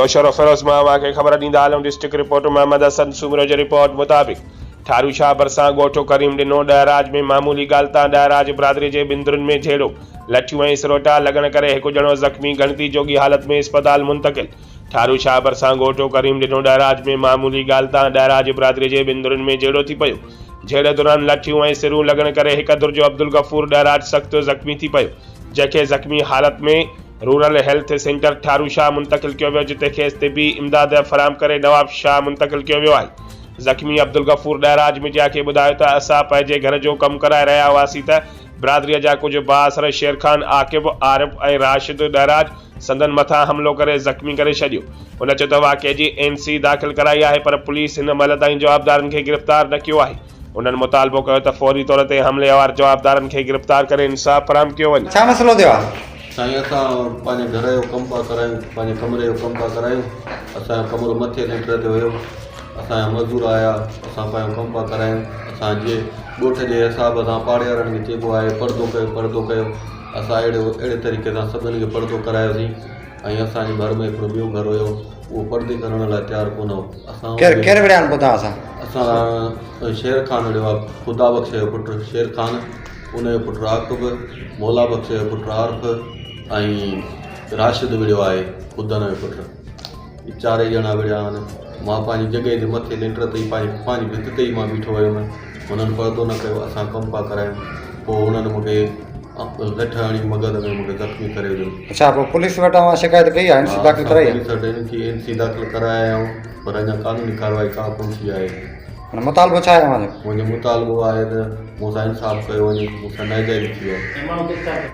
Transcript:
नौशर फिरोज मां के खबर ॾींदा हलूं। डिस्ट्रिक्ट रिपोर्टर मोहम्मद हसन सूमरो जी रिपोर्ट मुताबिक़ ठारू शाह भरिसां ॻोठो करीम ॾिनो। ॾहराज में मामूली ॻाल्हि तां ॾहराज बिरादरी जे बिंदरुनि में झेड़ो, लठियूं ऐं सिरोटा लॻण करे हिकु ॼणो ज़ख़्मी गणती जोगी हालत में अस्पताल मुंतक़िल। ठारू शाह भरिसां ॻोठो करीम ॾिनो। ॾहराज में मामूली ॻाल्हि तां ॾहराज बिरादरी जे बिंदरुनि में झेड़ो थी पियो। झेड़े दौरान लठियूं ऐं सिरूं लॻण करे हिकु दुर जो अब्दुल गफ़ूर ॾहराज सख़्तु ज़ख़्मी थी पियो, जंहिंखे ज़ख़्मी हालत में रूरल हेल्थ सेंटर ठारू शाह मुंतक़िल किया वियो, जिते खेसि तिबी इमदाद फराहम करे नवाब शाह मुंतक़िल किया वियो आहे। ज़ख़्मी अब्दुल गफ़ूर ॾहराज मीडिया खे ॿुधायो त असां पंहिंजे घर जो कमु कराए रहिया हुआसीं त बिरादरीअ जा कुझु बाअसर शेर खान, आकिब, आरिफ ऐं राशिद ॾहराज संदन मथां हमिलो करे ज़ख़्मी करे छॾियो। हुन चयो त वाक़िए जी NC दाख़िल कराई आहे, पर पुलिस हिन महिल ताईं जवाबदारनि खे गिरफ़्तार न कयो आहे। उन्हनि मुतालबो कयो त फौरी तौर ते हमलेवार जवाबदारनि खे गिरफ़्तार करे इंसाफ़ फराहम कयो वञे। छा मसइलो थियो आहे? साईं, असां पंहिंजे घर जो कमु पिया करायूं, पंहिंजे कमरे जो कमु पिया करायूं। असांजो कमरो मथे लेंटर ते हुयो, असांजा मज़दूर आया, असां पंहिंजो कमु पिया करायूं। असां जे ॻोठ जे हिसाब सां पाड़े वारनि खे चइबो आहे पर्दो कयो, पर्दो कयो। असां अहिड़े तरीक़े सां सभिनी खे पर्दो करायोसीं। ऐं असांजे घर में हिकिड़ो ॿियो घर हुयो, उहो पर्दे करण लाइ तयारु कोन हो। असां केरु विड़िया आहिनि पोइ असां शेर खान विड़ियो आहे, ख़ुदा बख़्श जो पुटु शेर खान, उनजो पुटु आकिब, मौला बख़्श जो पुटु आरिफ ऐं राशिद विड़ियो आहे ख़ुदा जो पुटु। इहे चारई ॼणा विड़िया आहिनि। मां पंहिंजी जॻहि जे मथे लेंटर ते ई पंहिंजी भित ते ई मां बीठो हुयुमि। हुननि पर्दो न कयो, असां कमु पिया करायूं। पोइ हुननि मूंखे लठ हणी मगज़ में मूंखे ज़ख़्मी करे वियो। अच्छा, पोइ पुलिस वटि शिकायत कई आहे? NC दाख़िल कराई आहे? पुलिस वटि NC दाख़िल कराया आहियूं, पर अञा कानूनी कार्रवाई का कोन थी आहे। मुतालबो छा आहे? मुंहिंजो मुतालबो आहे त मूंसां इंसाफ़ कयो वञे, मूंसां नाजाइज़ थी आहे।